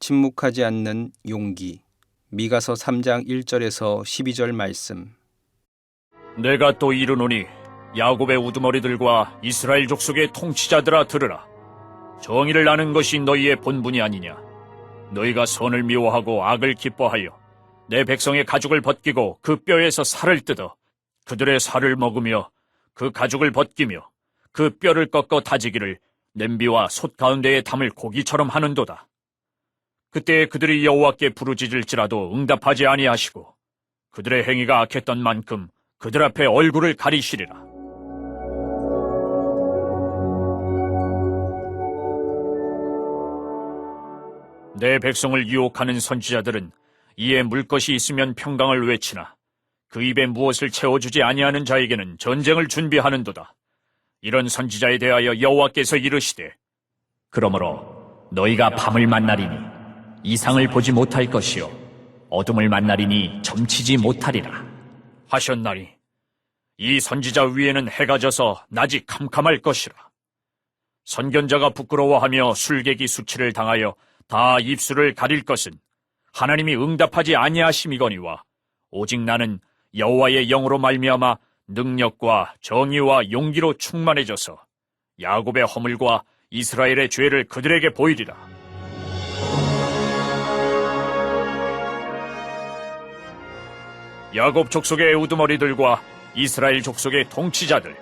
침묵하지 않는 용기. 미가서 3장 1절에서 12절 말씀. 내가 또 이르노니 야곱의 우두머리들과 이스라엘 족속의 통치자들아 들으라. 정의를 아는 것이 너희의 본분이 아니냐. 너희가 선을 미워하고 악을 기뻐하여 내 백성의 가죽을 벗기고 그 뼈에서 살을 뜯어 그들의 살을 먹으며 그 가죽을 벗기며 그 뼈를 꺾어 다지기를 냄비와 솥 가운데에 담을 고기처럼 하는도다. 그때 그들이 여호와께 부르짖을지라도 응답하지 아니하시고 그들의 행위가 악했던 만큼 그들 앞에 얼굴을 가리시리라. 내 백성을 유혹하는 선지자들은 이에 물 것이 있으면 평강을 외치나 그 입에 무엇을 채워주지 아니하는 자에게는 전쟁을 준비하는도다. 이런 선지자에 대하여 여호와께서 이르시되 그러므로 너희가 밤을 만나리니 이상을 보지 못할 것이요 어둠을 만나리니 점치지 못하리라 하셨나니 이 선지자 위에는 해가 져서 낮이 캄캄할 것이라. 선견자가 부끄러워하며 술객이 수치를 당하여 다 입술을 가릴 것은 하나님이 응답하지 아니하심이거니와 오직 나는 여호와의 영으로 말미암아 능력과 정의와 용기로 충만해져서 야곱의 허물과 이스라엘의 죄를 그들에게 보이리라. 야곱 족속의 우두머리들과 이스라엘 족속의 통치자들,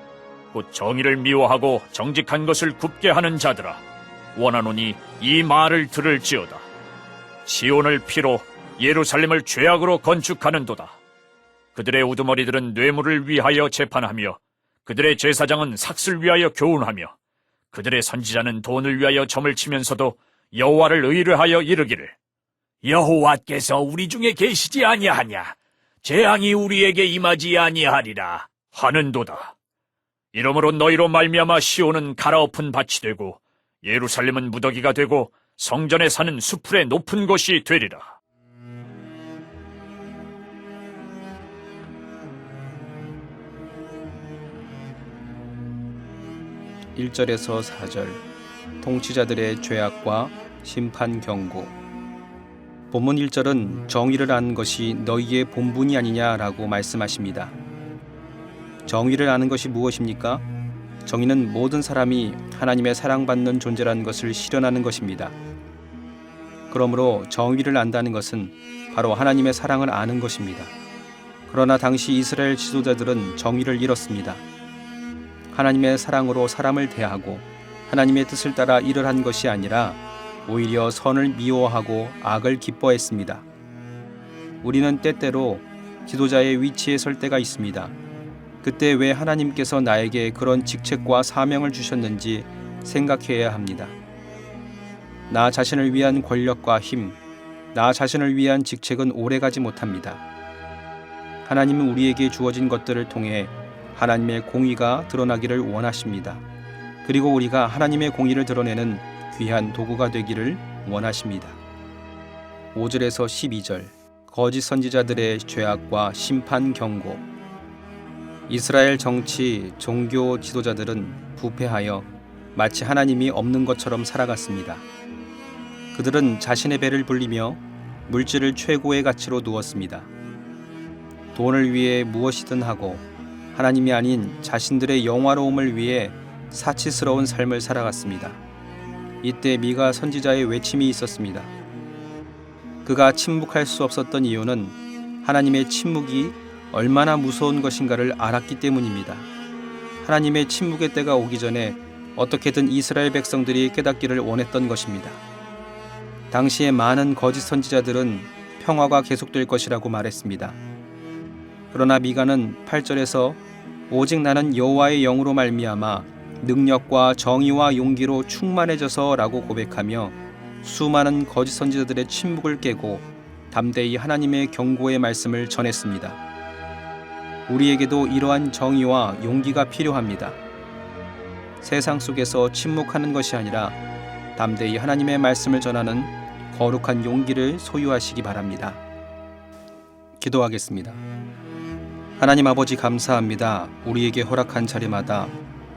곧 정의를 미워하고 정직한 것을 굽게 하는 자들아, 원하노니 이 말을 들을지어다. 시온을 피로 예루살렘을 죄악으로 건축하는도다. 그들의 우두머리들은 뇌물을 위하여 재판하며 그들의 제사장은 삭슬 위하여 교훈하며 그들의 선지자는 돈을 위하여 점을 치면서도 여호와를 의뢰하여 이르기를 여호와께서 우리 중에 계시지 아니하냐, 재앙이 우리에게 임하지 아니하리라 하는도다. 이러므로 너희로 말미암아 시온은 갈아엎은 밭이 되고 예루살렘은 무더기가 되고 성전에 사는 수풀의 높은 곳이 되리라. (1절에서 4절) 통치자들의 죄악과 심판 경고. 본문 1절은 정의를 아는 것이 너희의 본분이 아니냐라고 말씀하십니다. 정의를 아는 것이 무엇입니까? 정의는 모든 사람이 하나님의 사랑받는 존재라는 것을 실현하는 것입니다. 그러므로 정의를 안다는 것은 바로 하나님의 사랑을 아는 것입니다. 그러나 당시 이스라엘 지도자들은 정의를 잃었습니다. 하나님의 사랑으로 사람을 대하고 하나님의 뜻을 따라 일을 한 것이 아니라 오히려 선을 미워하고 악을 기뻐했습니다. 우리는 때때로 지도자의 위치에 설 때가 있습니다. 그때 왜 하나님께서 나에게 그런 직책과 사명을 주셨는지 생각해야 합니다. 나 자신을 위한 권력과 힘, 나 자신을 위한 직책은 오래가지 못합니다. 하나님은 우리에게 주어진 것들을 통해 하나님의 공의가 드러나기를 원하십니다. 그리고 우리가 하나님의 공의를 드러내는 귀한 도구가 되기를 원하십니다. 5절에서 12절 거짓 선지자들의 죄악과 심판 경고. 이스라엘 정치, 종교 지도자들은 부패하여 마치 하나님이 없는 것처럼 살아갔습니다. 그들은 자신의 배를 불리며 물질을 최고의 가치로 두었습니다. 돈을 위해 무엇이든 하고 하나님이 아닌 자신들의 영화로움을 위해 사치스러운 삶을 살아갔습니다. 이때 미가 선지자의 외침이 있었습니다. 그가 침묵할 수 없었던 이유는 하나님의 침묵이 얼마나 무서운 것인가를 알았기 때문입니다. 하나님의 침묵의 때가 오기 전에 어떻게든 이스라엘 백성들이 깨닫기를 원했던 것입니다. 당시에 많은 거짓 선지자들은 평화가 계속될 것이라고 말했습니다. 그러나 미가는 8절에서 오직 나는 여호와의 영으로 말미암아 능력과 정의와 용기로 충만해져서 라고 고백하며 수많은 거짓 선지자들의 침묵을 깨고 담대히 하나님의 경고의 말씀을 전했습니다. 우리에게도 이러한 정의와 용기가 필요합니다. 세상 속에서 침묵하는 것이 아니라 담대히 하나님의 말씀을 전하는 거룩한 용기를 소유하시기 바랍니다. 기도하겠습니다. 하나님 아버지 감사합니다. 우리에게 허락한 자리마다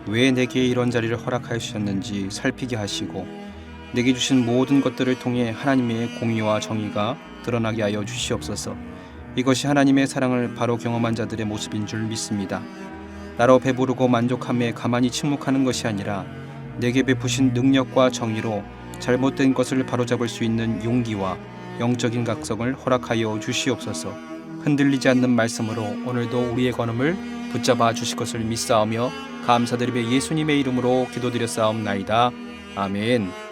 왜 내게 이런 자리를 허락하여 주셨는지 살피게 하시고 내게 주신 모든 것들을 통해 하나님의 공의와 정의가 드러나게 하여 주시옵소서. 이것이 하나님의 사랑을 바로 경험한 자들의 모습인 줄 믿습니다. 나로 배부르고 만족함에 가만히 침묵하는 것이 아니라 내게 베푸신 능력과 정의로 잘못된 것을 바로잡을 수 있는 용기와 영적인 각성을 허락하여 주시옵소서. 흔들리지 않는 말씀으로 오늘도 우리의 걸음을 붙잡아 주실 것을 믿사오며 감사드리며 예수님의 이름으로 기도드렸사옵나이다. 아멘.